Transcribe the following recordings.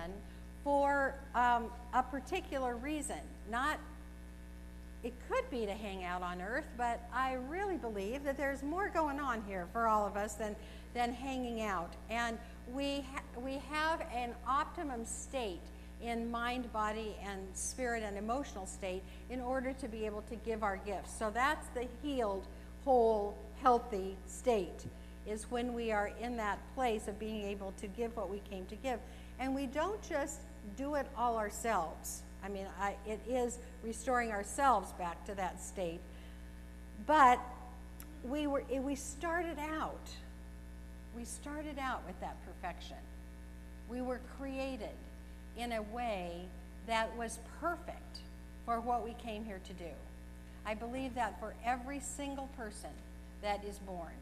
in for a particular reason. It could be to hang out on earth, but I really believe that there's more going on here for all of us than hanging out. And we have an optimum state in mind, body, and spirit and emotional state in order to be able to give our gifts. So that's the healed, whole, healthy state, is when we are in that place of being able to give what we came to give. And we don't just do it all ourselves. I mean, it is restoring ourselves back to that state. But we started out with that perfection. We were created in a way that was perfect for what we came here to do. I believe that for every single person that is born,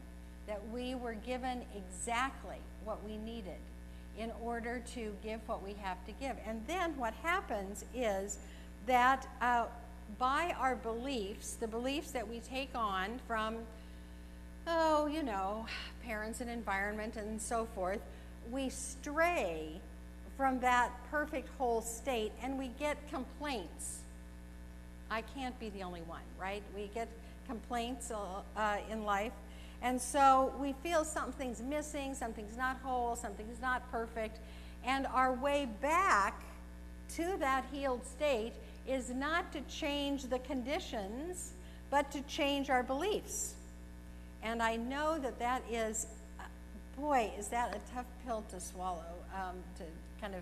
that we were given exactly what we needed in order to give what we have to give. And then what happens is that by our beliefs, the beliefs that we take on from, parents and environment and so forth, we stray from that perfect whole state and we get complaints. I can't be the only one, right? We get complaints in life. And so we feel something's missing, something's not whole, something's not perfect. And our way back to that healed state is not to change the conditions, but to change our beliefs. And I know that is, boy, is that a tough pill to swallow, to kind of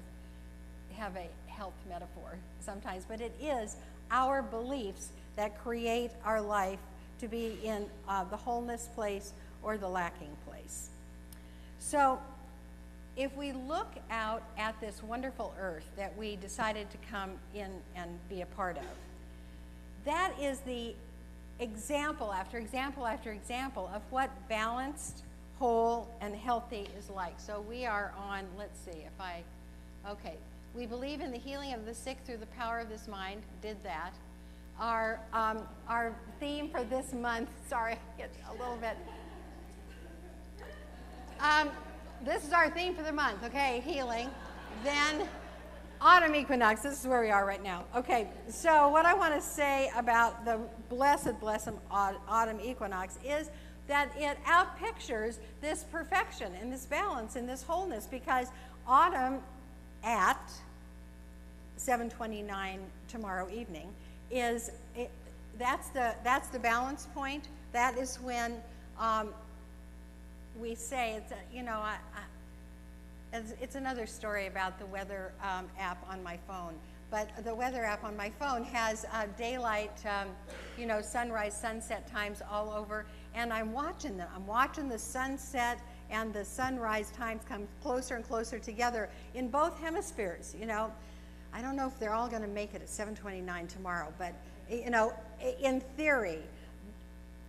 have a health metaphor sometimes. But it is our beliefs that create our life to be in the wholeness place or the lacking place. So if we look out at this wonderful earth that we decided to come in and be a part of, that is the example after example after example of what balanced, whole, and healthy is like. So we are on, let's see okay. We believe in the healing of the sick through the power of this mind, did that. Our theme for this month, sorry, get a little bit. This is our theme for the month, okay, healing. Then autumn equinox, this is where we are right now. Okay, so what I want to say about the blessed autumn equinox is that it outpictures this perfection and this balance and this wholeness, because autumn at 7:29 tomorrow evening that's the balance point. That is when we say it's another story about the weather app on my phone. But the weather app on my phone has daylight, sunrise, sunset times all over, and I'm watching them. I'm watching the sunset and the sunrise times come closer and closer together in both hemispheres. I don't know if they're all going to make it at 7:29 tomorrow, but in theory,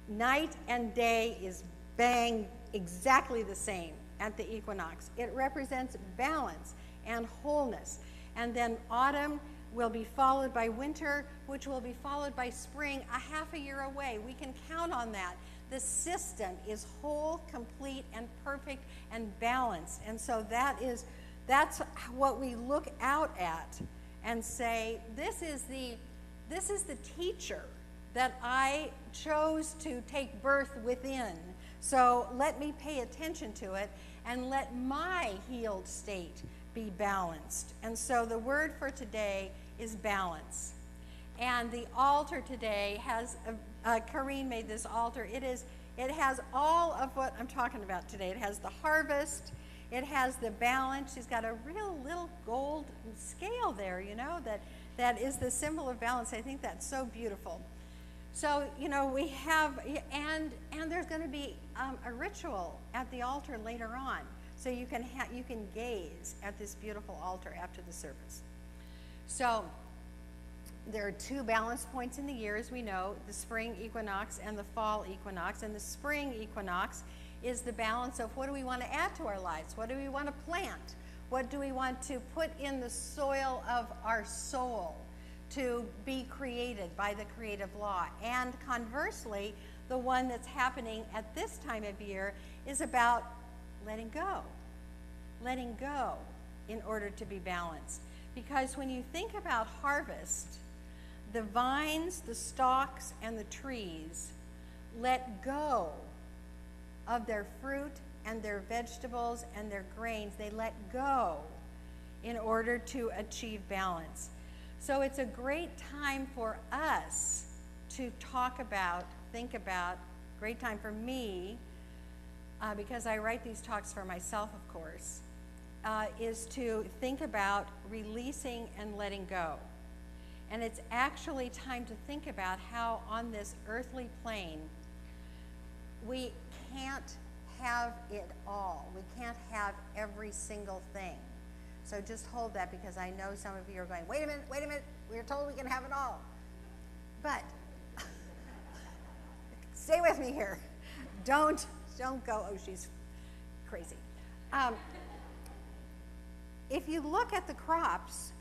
night and day is bang exactly the same at the equinox. It represents balance and wholeness. And then autumn will be followed by winter, which will be followed by spring a half a year away. We can count on that. The system is whole, complete, and perfect and balanced. And so that's what we look out at and say, this is the teacher that I chose to take birth within. So let me pay attention to it and let my healed state be balanced. And so the word for today is balance. And the altar today has, Kareen made this altar. It has all of what I'm talking about today. It has the harvest. It has the balance. She's got a real little gold scale there, that is the symbol of balance. I think that's so beautiful. So, we have, and there's going to be a ritual at the altar later on. So you can gaze at this beautiful altar after the service. So there are two balance points in the year, as we know, the spring equinox and the fall equinox. And the spring equinox is the balance of what do we want to add to our lives? What do we want to plant? What do we want to put in the soil of our soul to be created by the creative law? And conversely, the one that's happening at this time of year is about letting go. Letting go in order to be balanced. Because when you think about harvest, the vines, the stalks, and the trees let go of their fruit and their vegetables and their grains. They let go in order to achieve balance. So it's a great time for us to talk about, think about, great time for me, because I write these talks for myself, of course, is to think about releasing and letting go. And it's actually time to think about how on this earthly plane, we can't have it all. We can't have every single thing. So just hold that, because I know some of you are going, wait a minute, we were told we can have it all. But stay with me here. Don't go, oh, she's crazy. If you look at the crops,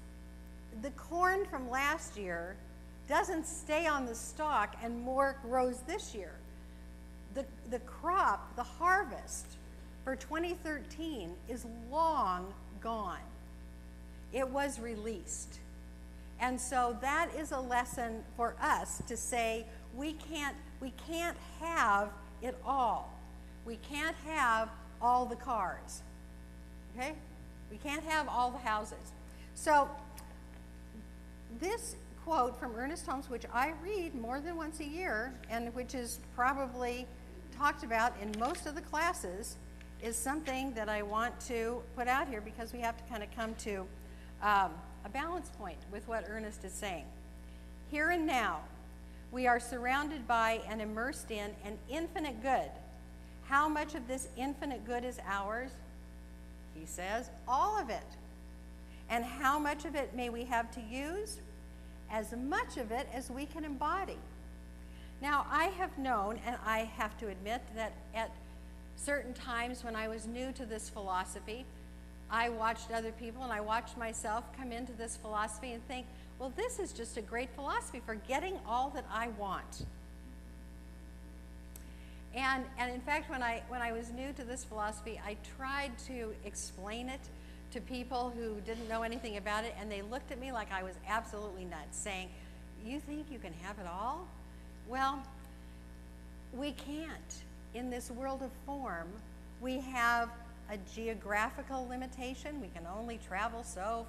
the corn from last year doesn't stay on the stalk and more grows this year. The crop, the harvest for 2013 is long gone. It was released. And so that is a lesson for us to say we can't have it all. We can't have all the cars. Okay? We can't have all the houses. So this quote from Ernest Holmes, which I read more than once a year, and which is probably talked about in most of the classes, is something that I want to put out here, because we have to kind of come to a balance point with what Ernest is saying. Here and now, we are surrounded by and immersed in an infinite good. How much of this infinite good is ours? He says, all of it. And how much of it may we have to use? As much of it as we can embody. Now, I have known, and I have to admit, that at certain times when I was new to this philosophy, I watched other people and I watched myself come into this philosophy and think, well, this is just a great philosophy for getting all that I want. And in fact, when I was new to this philosophy, I tried to explain it to people who didn't know anything about it, and they looked at me like I was absolutely nuts, saying, you think you can have it all? Well, we can't. In this world of form, we have a geographical limitation. We can only travel so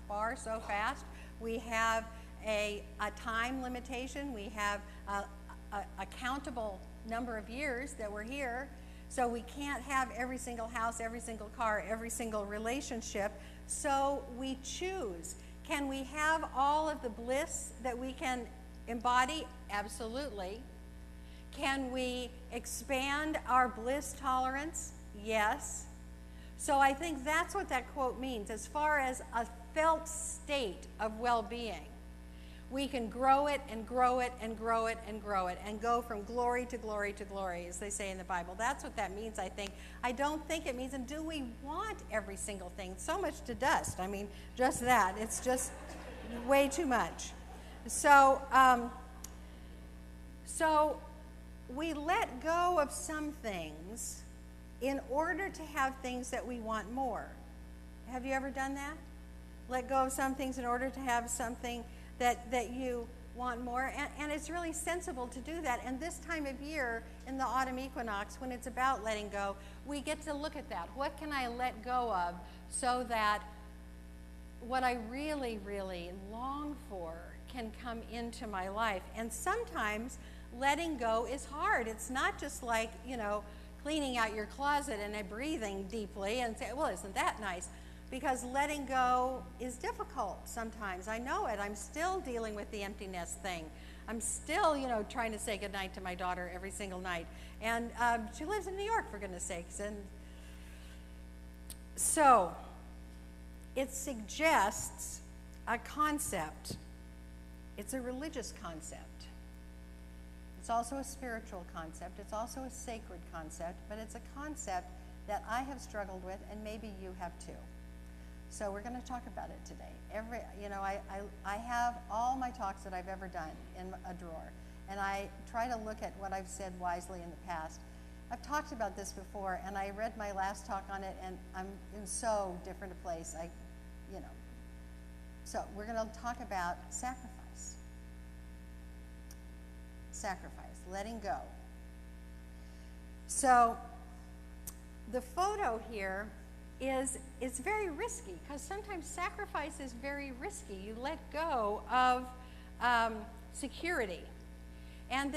far, so fast. We have a time limitation. We have a countable number of years that we're here. So we can't have every single house, every single car, every single relationship. So we choose. Can we have all of the bliss that we can embody? Absolutely. Can we expand our bliss tolerance? Yes. So I think that's what that quote means. As far as a felt state of well-being, we can grow it and grow it and grow it and grow it and go from glory to glory to glory, as they say in the Bible. That's what that means, I think. I don't think it means, and do we want every single thing? So much to dust. I mean, just that. It's just way too much. So we let go of some things in order to have things that we want more. Have you ever done that? Let go of some things in order to have something that you want more, and it's really sensible to do that. And this time of year, in the autumn equinox, when it's about letting go, we get to look at that. What can I let go of so that what I really, really long for can come into my life? And sometimes letting go is hard. It's not just like, cleaning out your closet and breathing deeply and say, well, isn't that nice? Because letting go is difficult sometimes. I know it. I'm still dealing with the empty nest thing. I'm still, trying to say goodnight to my daughter every single night. And she lives in New York, for goodness sakes. And so it suggests a concept. It's a religious concept. It's also a spiritual concept. It's also a sacred concept. But it's a concept that I have struggled with, and maybe you have too. So we're going to talk about it today. I have all my talks that I've ever done in a drawer, and I try to look at what I've said wisely in the past. I've talked about this before, and I read my last talk on it, and I'm in so different a place. you know. So we're going to talk about sacrifice. Sacrifice, letting go. So the photo here it's very risky, because sometimes sacrifice is very risky. You let go of security, and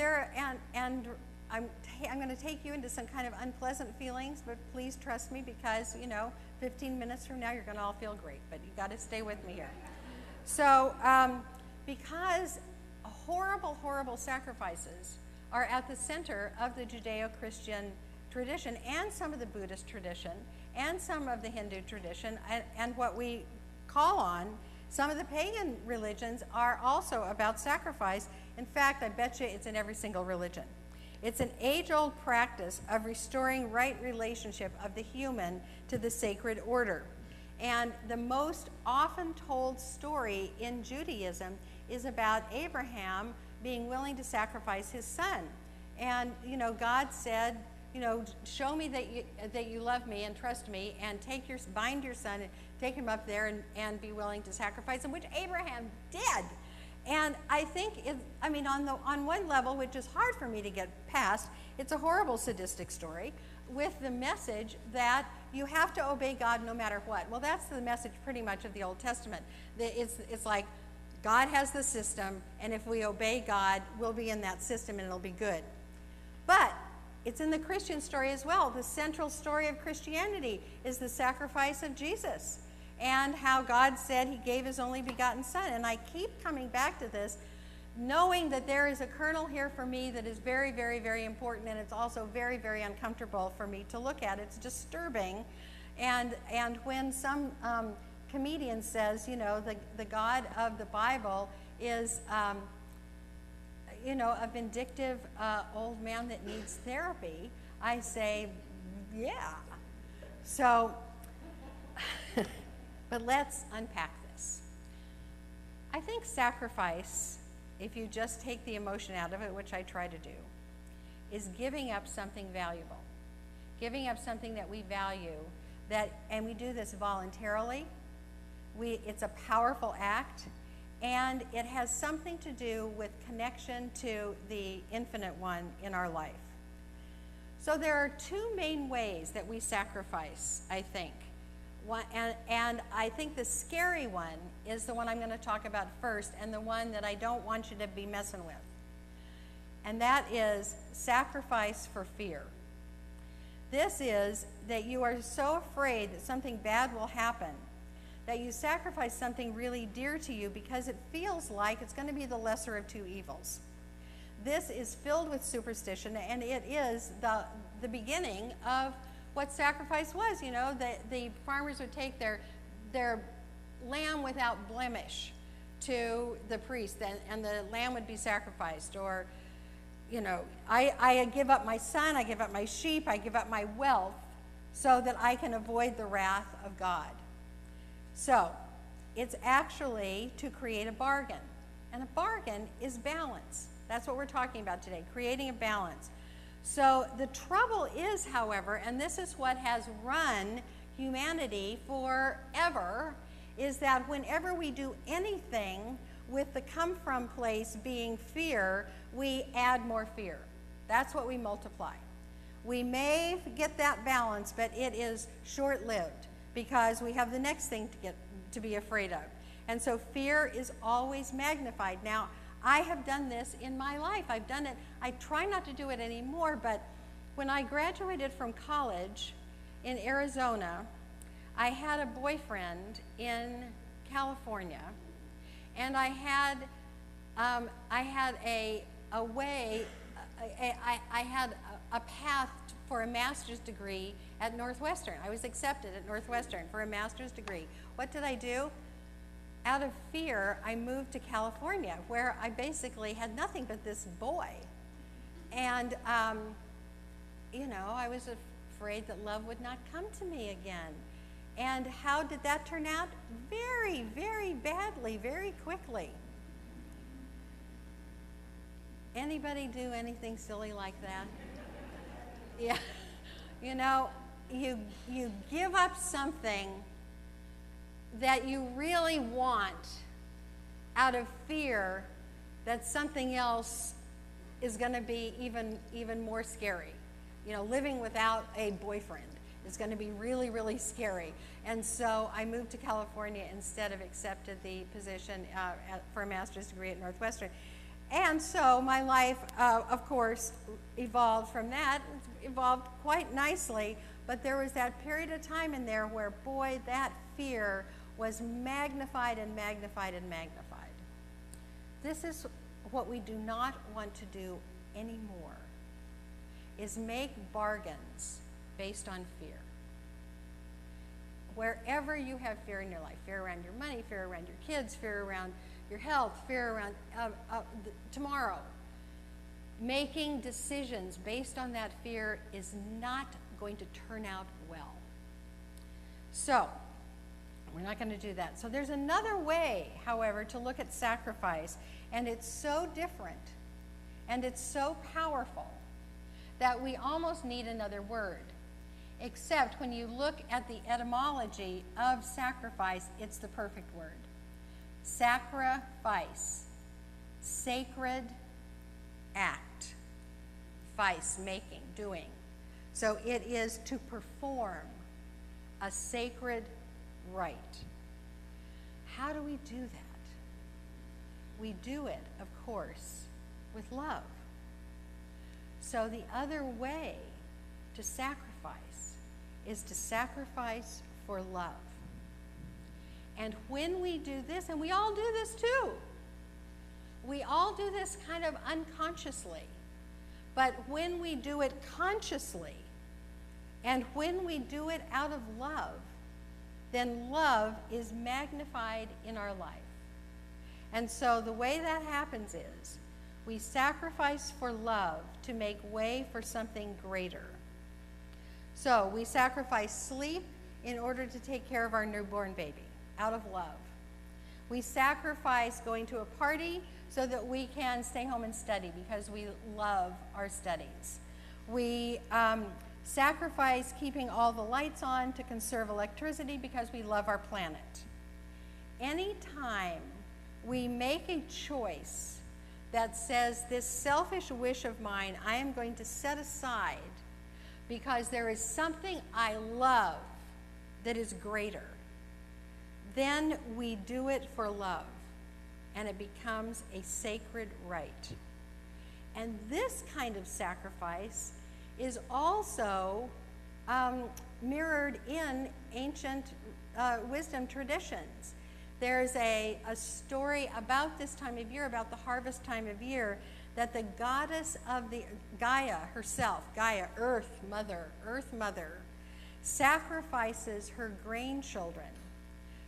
I'm going to take you into some kind of unpleasant feelings, but please trust me, because 15 minutes from now you're going to all feel great, but you got to stay with me here. So because horrible, horrible sacrifices are at the center of the Judeo-Christian tradition, and some of the Buddhist tradition, and some of the Hindu tradition, and what we call on some of the pagan religions are also about sacrifice. In fact, I bet you it's in every single religion. It's an age-old practice of restoring right relationship of the human to the sacred order. And the most often told story in Judaism is about Abraham being willing to sacrifice his son. And God said, show me that you love me and trust me, and bind your son and take him up there and be willing to sacrifice him, which Abraham did. And I think, on one level, which is hard for me to get past, it's a horrible sadistic story with the message that you have to obey God no matter what. Well, that's the message pretty much of the Old Testament. It's like God has the system, and if we obey God, we'll be in that system and it'll be good. But it's in the Christian story as well. The central story of Christianity is the sacrifice of Jesus, and how God said he gave his only begotten son. And I keep coming back to this, knowing that there is a kernel here for me that is very, very, very important, and it's also very, very uncomfortable for me to look at. It's disturbing. And when some comedian says, the God of the Bible is a vindictive old man that needs therapy, I say, yeah. So, but let's unpack this. I think sacrifice, if you just take the emotion out of it, which I try to do, is giving up something valuable. Giving up something that we value, and we do this voluntarily. It's a powerful act, and it has something to do with connection to the infinite one in our life. So there are two main ways that we sacrifice, I think. And I think the scary one is the one I'm going to talk about first, and the one that I don't want you to be messing with. And that is sacrifice for fear. This is that you are so afraid that something bad will happen that you sacrifice something really dear to you because it feels like it's going to be the lesser of two evils. This is filled with superstition, and it is the beginning of what sacrifice was. The farmers would take their lamb without blemish to the priest, and the lamb would be sacrificed. Or, I give up my son, I give up my sheep, I give up my wealth so that I can avoid the wrath of God. So, it's actually to create a bargain. And a bargain is balance. That's what we're talking about today, creating a balance. So the trouble is, however, and this is what has run humanity forever, is that whenever we do anything with the come from place being fear, we add more fear. That's what we multiply. We may get that balance, but it is short-lived because we have the next thing to be afraid of. And so fear is always magnified. Now, I have done this in my life. I've done it. I try not to do it anymore, but when I graduated from college in Arizona, I had a boyfriend in California, and I had a path for a master's degree at Northwestern. I was accepted at Northwestern for a master's degree. What did I do? Out of fear, I moved to California, where I basically had nothing but this boy. And, I was afraid that love would not come to me again. And how did that turn out? Very, very badly, very quickly. Anybody do anything silly like that? Yeah. You give up something that you really want out of fear that something else is going to be even more scary. You know, living without a boyfriend is going to be really, really scary. And so I moved to California instead of accepted the position for a master's degree at Northwestern. And so my life, of course, evolved from that. It evolved quite nicely, but there was that period of time in there where, boy, that fear was magnified and magnified and magnified. This is what we do not want to do anymore, is make bargains based on fear. Wherever you have fear in your life, fear around your money, fear around your kids, fear around your health, fear around tomorrow, making decisions based on that fear is not going to turn out well. So, we're not going to do that. So there's another way, however, to look at sacrifice, and it's so different, and it's so powerful, that we almost need another word. Except when you look at the etymology of sacrifice, it's the perfect word. Sacrifice, sacred act, vice, making, doing. So it is to perform a sacred rite. How do we do that? We do it, of course, with love. So the other way to sacrifice is to sacrifice for love. And when we do this, and we all do this too, we all do this kind of unconsciously, but when we do it consciously, and when we do it out of love, then love is magnified in our life. And so the way that happens is we sacrifice for love to make way for something greater. So we sacrifice sleep in order to take care of our newborn baby, out of love. We sacrifice going to a party so that we can stay home and study because we love our studies. We sacrifice keeping all the lights on to conserve electricity because we love our planet. Anytime we make a choice that says, this selfish wish of mine, I am going to set aside because there is something I love that is greater, then we do it for love, and it becomes a sacred rite. And this kind of sacrifice is also mirrored in ancient wisdom traditions. There's a story about this time of year, about the harvest time of year, that the goddess of the Gaia herself, Gaia, Earth Mother, sacrifices her grain children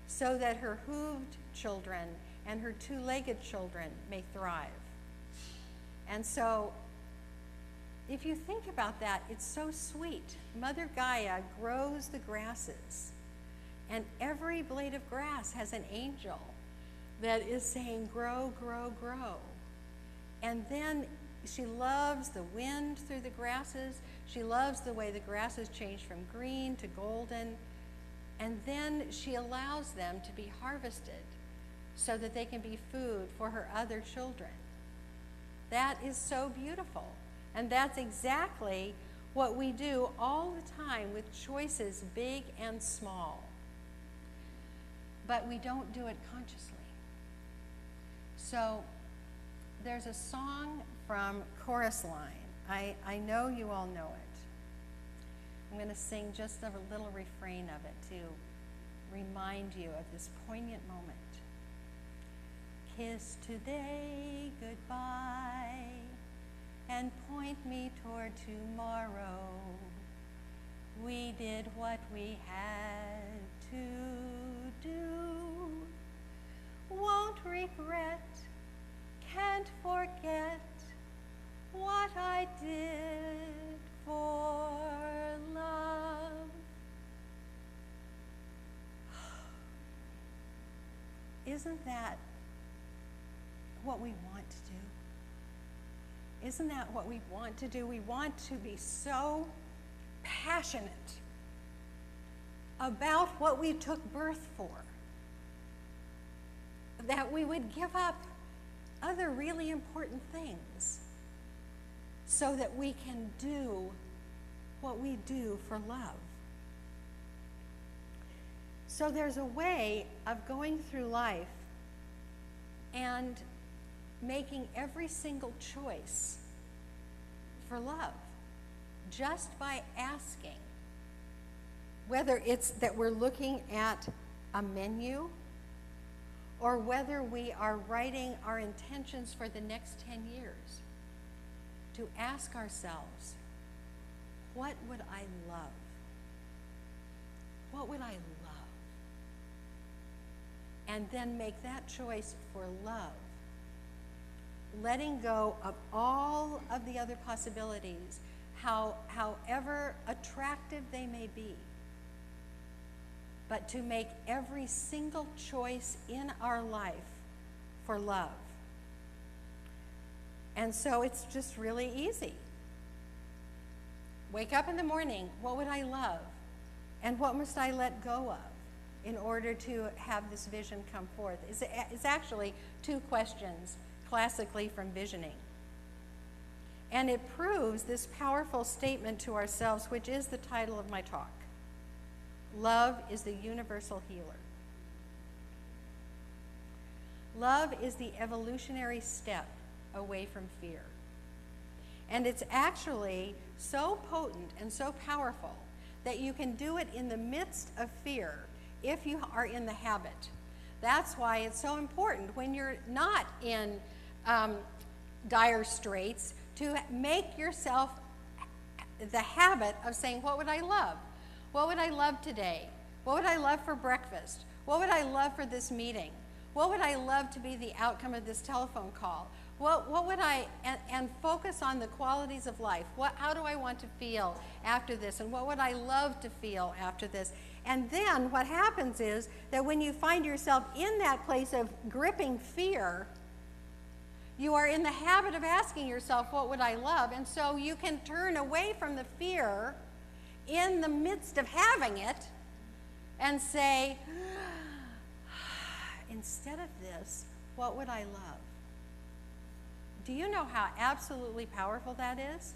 so that her hooved children and her two-legged children may thrive. And so, if you think about that, it's so sweet. Mother Gaia grows the grasses, and every blade of grass has an angel that is saying, grow, grow, grow. And then she loves the wind through the grasses. She loves the way the grasses change from green to golden. And then she allows them to be harvested so that they can be food for her other children. That is so beautiful. And that's exactly what we do all the time with choices big and small. But we don't do it consciously. So there's a song from Chorus Line. I know you all know it. I'm going to sing just a little refrain of it to remind you of this poignant moment. Kiss today goodbye and point me toward tomorrow. We did what we had to do. Won't regret, can't forget what I did for love. Isn't that what we want to do? Isn't that what we want to do? We want to be so passionate about what we took birth for. that we would give up other really important things so that we can do what we do for love. So there's a way of going through life and making every single choice for love just by asking. Whether it's that we're looking at a menu or whether we are writing our intentions for the next 10 years, to ask ourselves, what would I love? What would I love? And then make that choice for love, letting go of all of the other possibilities, however attractive they may be, but to make every single choice in our life for love. And so it's just really easy. Wake up in the morning, what would I love? And what must I let go of in order to have this vision come forth? It's actually two questions, classically from visioning. And it proves this powerful statement to ourselves, which is the title of my talk. Love is the universal healer. Love is the evolutionary step away from fear. And it's actually so potent and so powerful that you can do it in the midst of fear if you are in the habit. That's why it's so important when you're not in dire straits to make yourself the habit of saying, what would I love? What would I love today? What would I love for breakfast? What would I love for this meeting? What would I love to be the outcome of this telephone call? What would I, and focus on the qualities of life. How do I want to feel after this? And what would I love to feel after this? And then what happens is that when you find yourself in that place of gripping fear, you are in the habit of asking yourself, what would I love? And so you can turn away from the fear in the midst of having it and say, instead of this, what would I love? Do you know how absolutely powerful that is?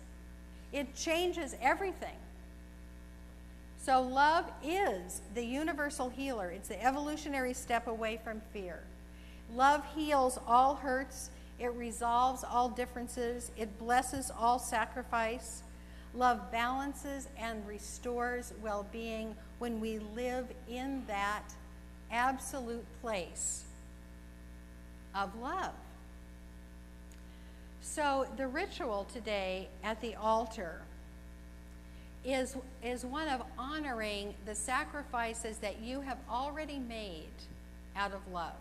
It changes everything. So love is the universal healer. It's the evolutionary step away from fear. Love heals all hurts. It resolves all differences. It blesses all sacrifice. Love balances and restores well-being when we live in that absolute place of love. So the ritual today at the altar is one of honoring the sacrifices that you have already made out of love.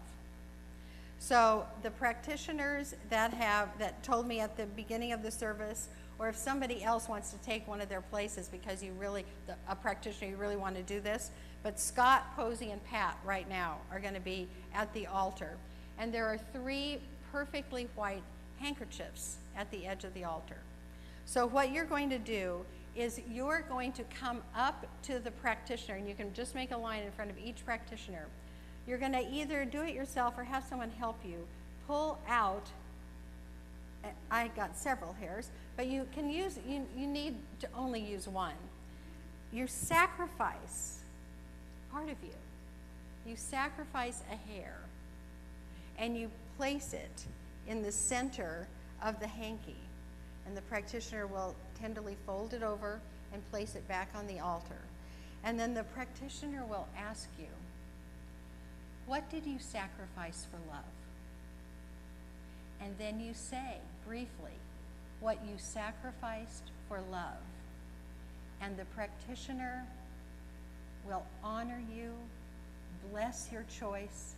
So the practitioners that told me at the beginning of the service, or if somebody else wants to take one of their places because a practitioner, you really want to do this, but Scott, Posey, and Pat right now are going to be at the altar. And there are 3 perfectly white handkerchiefs at the edge of the altar. So what you're going to do is you're going to come up to the practitioner, and you can just make a line in front of each practitioner. You're going to either do it yourself or have someone help you pull out, I got several hairs, but you can use, you need to only use one. You sacrifice part of you. You sacrifice a hair, and you place it in the center of the hanky, and the practitioner will tenderly fold it over and place it back on the altar. And then the practitioner will ask you, what did you sacrifice for love? And then you say briefly what you sacrificed for love. And the practitioner will honor you, bless your choice,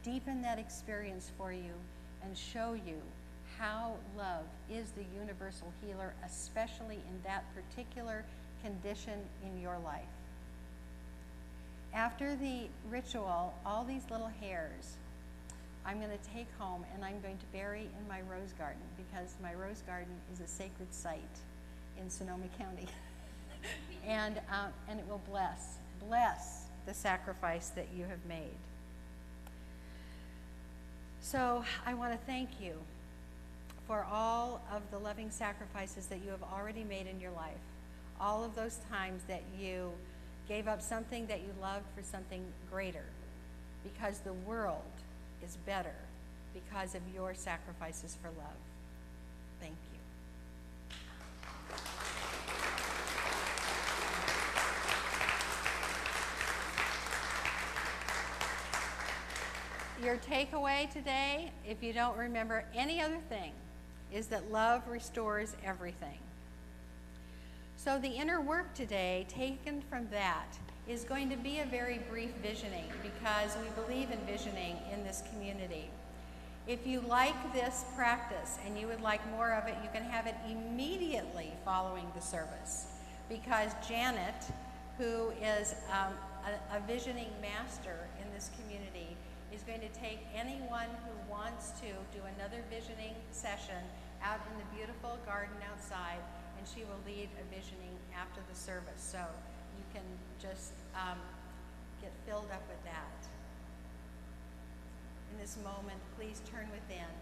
deepen that experience for you, and show you how love is the universal healer, especially in that particular condition in your life. After the ritual, all these little hairs I'm going to take home and I'm going to bury in my rose garden, because my rose garden is a sacred site in Sonoma County. and it will bless the sacrifice that you have made. So I want to thank you for all of the loving sacrifices that you have already made in your life. All of those times that you gave up something that you loved for something greater, because the world is better because of your sacrifices for love. Thank you. Your takeaway today, if you don't remember any other thing, is that love restores everything. So the inner work today, taken from that, is going to be a very brief visioning, because we believe in visioning in this community. If you like this practice and you would like more of it, you can have it immediately following the service, because Janet, who is a visioning master in this community, is going to take anyone who wants to do another visioning session out in the beautiful garden outside, and she will lead a visioning after the service. So you can just get filled up with that. In this moment, please turn within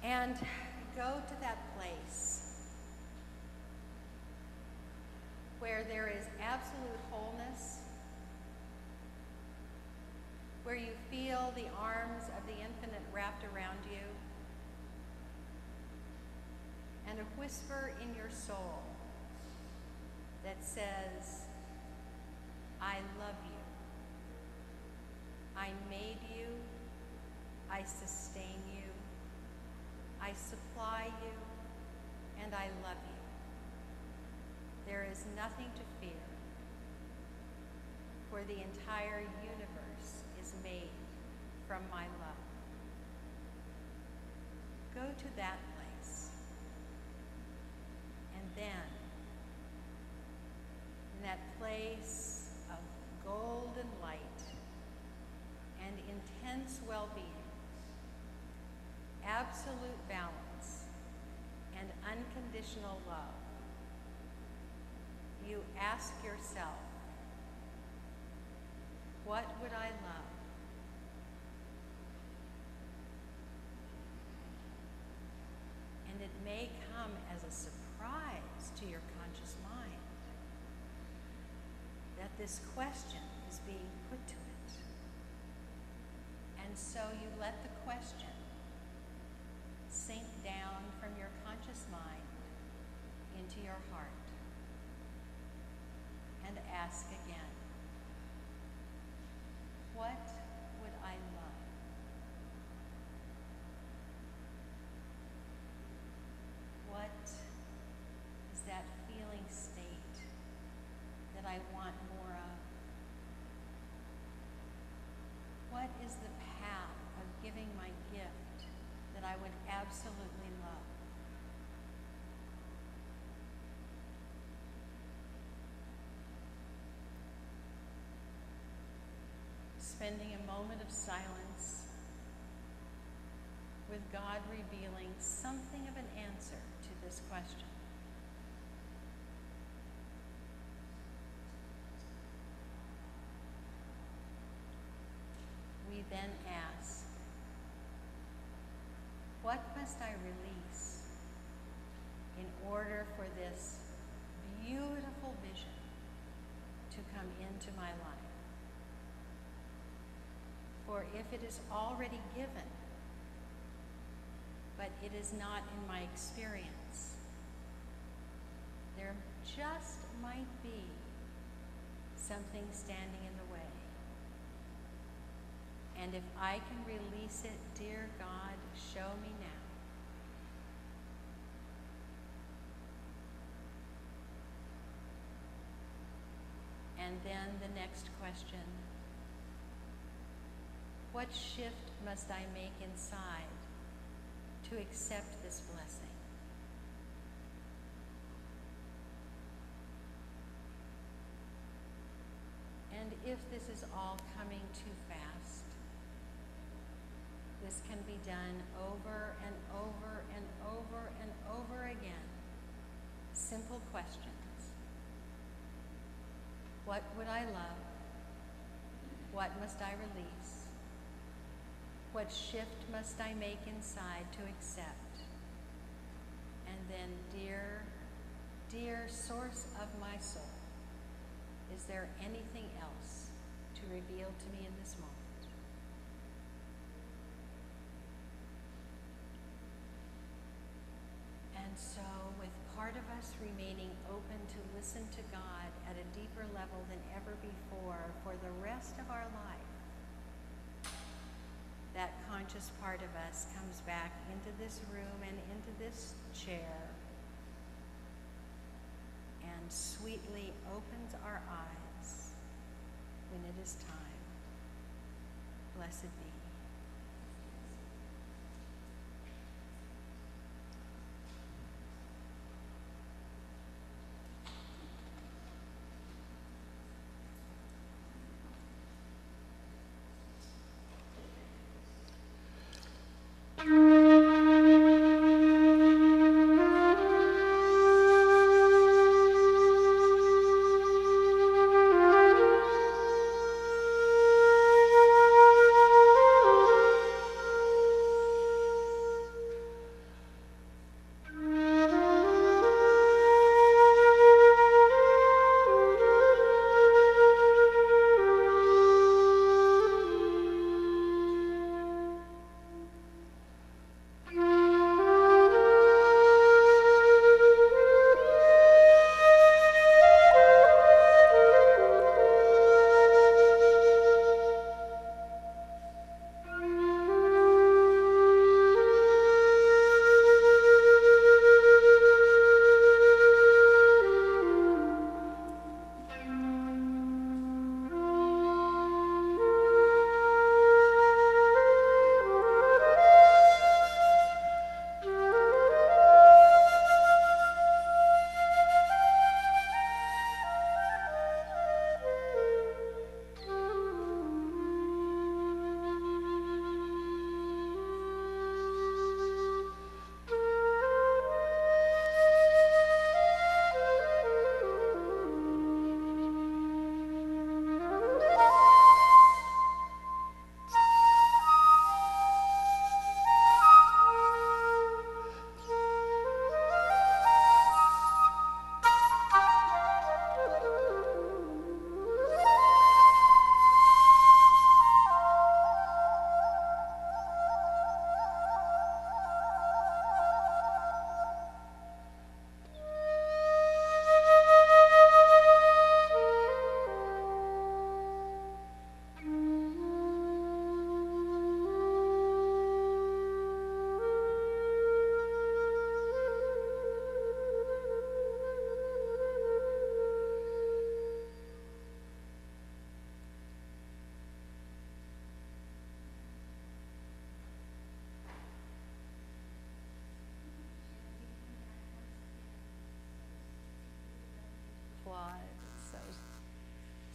and go to that place where there is absolute wholeness, where you feel the arms of the infinite wrapped around you, and a whisper in your soul that says, I love you. I made you. I sustain you. I supply you. And I love you. There is nothing to fear, for the entire universe is made from my love. Go to that place, and then, in that place of golden light and intense well-being, absolute balance, and unconditional love, you ask yourself, what would I love? And it may come as a surprise to your conscious mind that this question is being put to it. And so you let the question sink down from your conscious mind into your heart and ask again, what would I love? What is that feeling state that I want more of? What is the path of giving my gift that I would absolutely love? Spending a moment of silence with God revealing something of an answer to this question. We then ask, what must I release in order for this beautiful vision to come into my life? For if it is already given, but it is not in my experience, there just might be something standing in the way. And if I can release it, dear God, show me now. And then the next question, what shift must I make inside to accept this blessing? And if this is all coming too fast, this can be done over and over and over and over again. Simple questions. What would I love? What must I release? What shift must I make inside to accept? And then, dear source of my soul, is there anything else to reveal to me in this moment? And so, with part of us remaining open to listen to God at a deeper level than ever before for the rest of our life, that conscious part of us comes back into this room and into this chair and sweetly opens our eyes when it is time. Blessed be.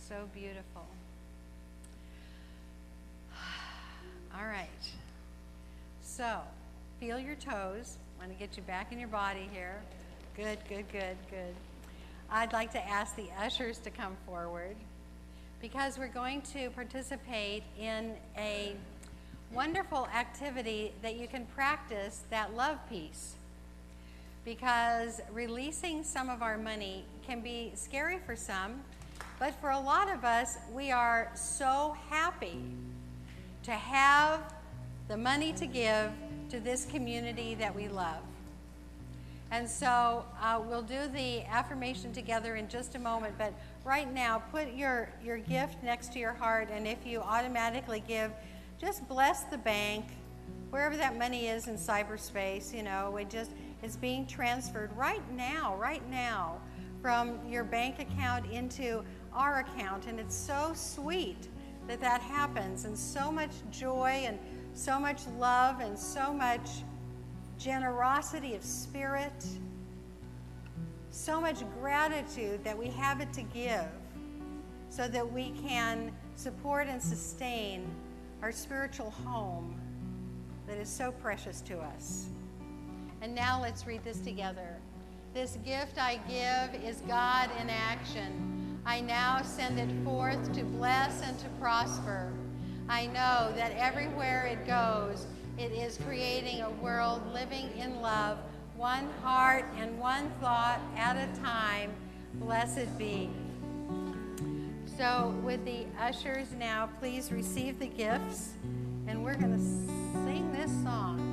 So beautiful. All right. So, feel your toes. I want to get you back in your body here. Good, good, good, good. I'd like to ask the ushers to come forward because we're going to participate in a wonderful activity that you can practice, that love piece. Because releasing some of our money can be scary for some, but for a lot of us, we are so happy to have the money to give to this community that we love. And so we'll do the affirmation together in just a moment, but right now, put your gift next to your heart, and if you automatically give, just bless the bank, wherever that money is in cyberspace, you know, it's being transferred right now from your bank account into our account, and it's so sweet that that happens, and so much joy and so much love and so much generosity of spirit, so much gratitude that we have it to give so that we can support and sustain our spiritual home that is so precious to us. And now let's read this together. This gift I give is God in action. I now send it forth to bless and to prosper. I know that everywhere it goes, it is creating a world living in love, one heart and one thought at a time. Blessed be. So with the ushers now, please receive the gifts, and we're going to sing this song.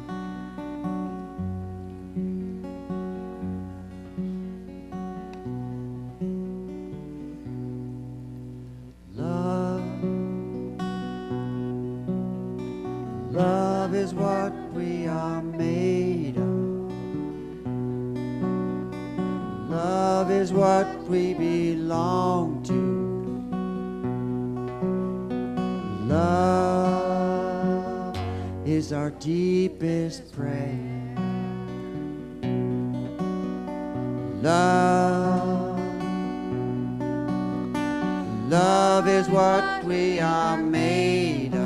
Love is what we are made of. Love is what we belong to. Love is our deepest prayer. Love is what we are made of.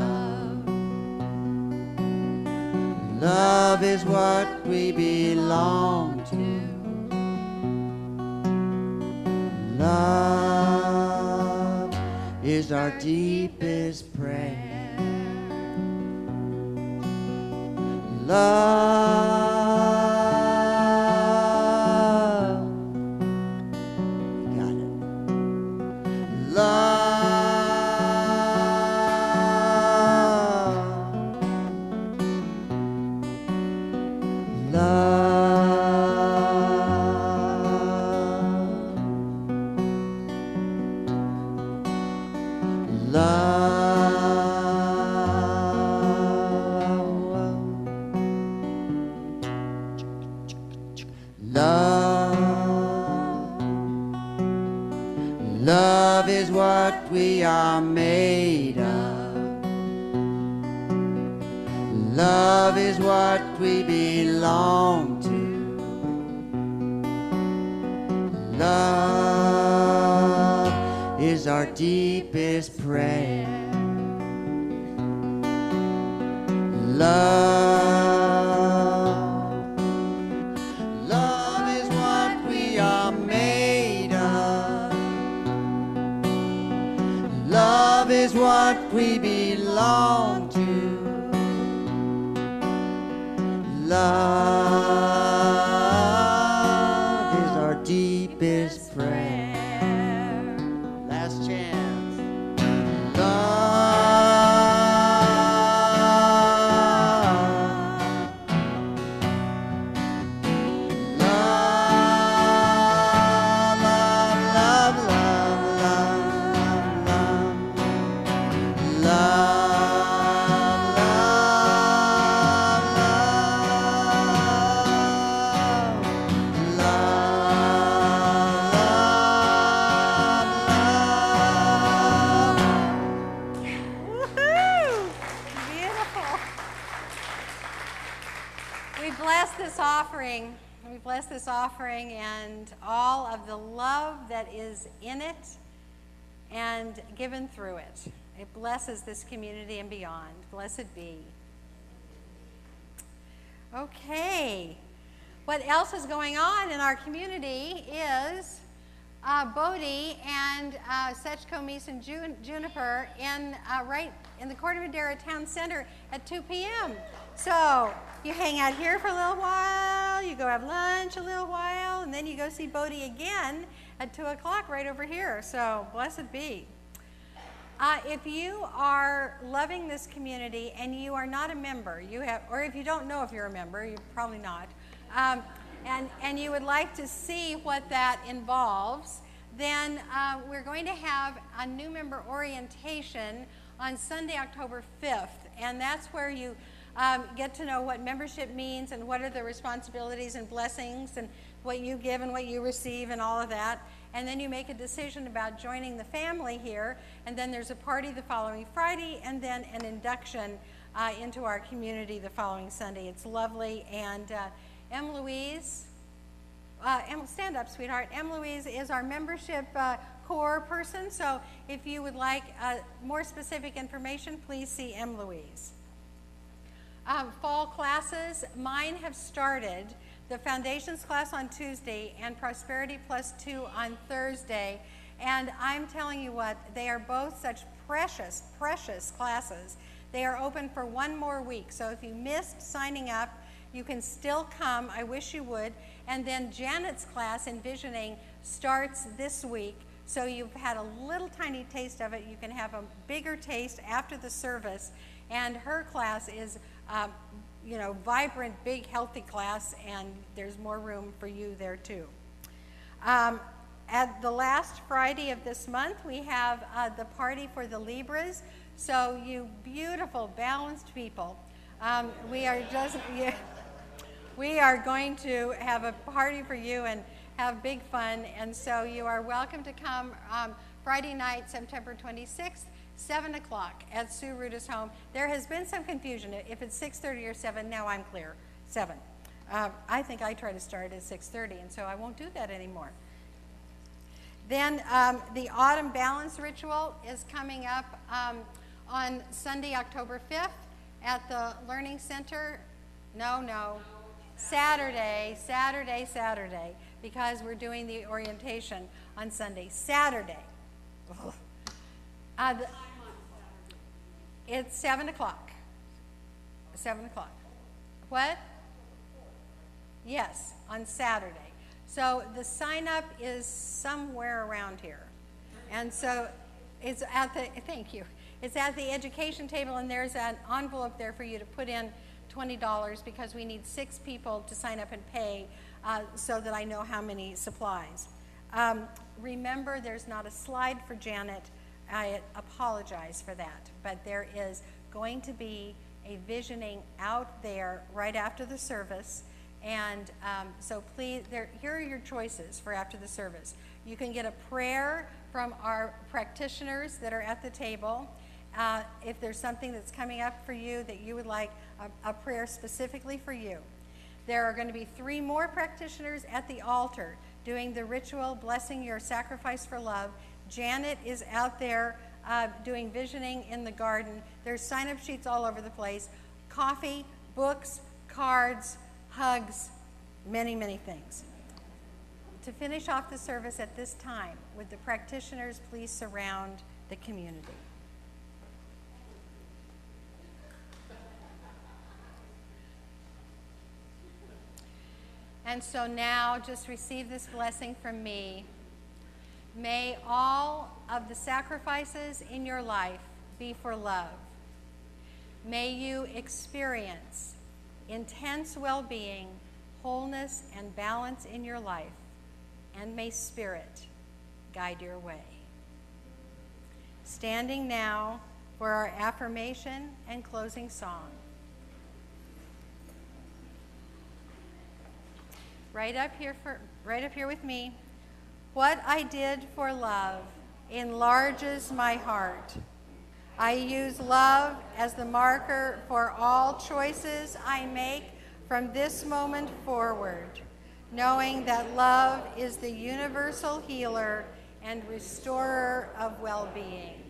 Love is what we belong to. Love is our deepest prayer. Love, got it. Love. Love is what we are made of. Love is what we belong to. Love is our deepest prayer. Love is what we are made of. Love is what we belong to. Love is our deepest prayer. Last chance. We bless this offering and all of the love that is in it and given through it. It blesses this community and beyond. Blessed be. Okay. What else is going on in our community is Bodie and Sechco Meese and Juniper right in the Corte Madera Town Center at 2 p.m. So you hang out here for a little while, you go have lunch a little while, and then you go see Bodie again at 2 o'clock right over here. So blessed be. If you are loving this community and you are not a member, or if you don't know if you're a member, you're probably not, and you would like to see what that involves, then we're going to have a new member orientation on Sunday, October 5th, and that's where you get to know what membership means and what are the responsibilities and blessings and what you give and what you receive and all of that. And then you make a decision about joining the family here, and then there's a party the following Friday, and then an induction into our community the following Sunday. It's lovely, and M. Louise, stand up, sweetheart. M. Louise is our membership core person, so if you would like more specific information, please see M. Louise. Fall classes, mine have started. The Foundations class on Tuesday and Prosperity Plus 2 on Thursday. And I'm telling you what, they are both such precious, precious classes. They are open for one more week. So if you missed signing up, you can still come. I wish you would. And then Janet's class, Envisioning, starts this week. So you've had a little tiny taste of it. You can have a bigger taste after the service. And her class is, vibrant, big, healthy class, and there's more room for you there too. At the last Friday of this month, we have the party for the Libras. So you beautiful, balanced people, we are going to have a party for you and have big fun. And so you are welcome to come Friday night, September 26th, 7 o'clock at Sue Ruta's home. There has been some confusion. If it's 6:30 or 7, now I'm clear, 7. I think I try to start at 6:30, and so I won't do that anymore. Then the Autumn Balance Ritual is coming up on Sunday, October 5th at the Learning Center. Saturday, because we're doing the orientation on Sunday. Saturday. It's 7 o'clock. 7 o'clock. What? Yes, on Saturday. So the sign up is somewhere around here. And so it's at the, thank you. It's at the education table, and there's an envelope there for you to put in $20 because we need 6 people to sign up and pay so that I know how many supplies. Remember, there's not a slide for Janet. I apologize for that, but there is going to be a visioning out there right after the service, and so please, here are your choices for after the service. You can get a prayer from our practitioners that are at the table. If there's something that's coming up for you that you would like a prayer specifically for you. There are going to be 3 more practitioners at the altar doing the ritual, blessing your sacrifice for love. Janet is out there doing visioning in the garden. There's sign-up sheets all over the place. Coffee, books, cards, hugs, many, many things. To finish off the service at this time, would the practitioners please surround the community? And so now just receive this blessing from me. May all of the sacrifices in your life be for love. May you experience intense well-being, wholeness, and balance in your life, and may Spirit guide your way. Standing now for our affirmation and closing song. Right up here with me. What I did for love enlarges my heart. I use love as the marker for all choices I make from this moment forward, knowing that love is the universal healer and restorer of well-being.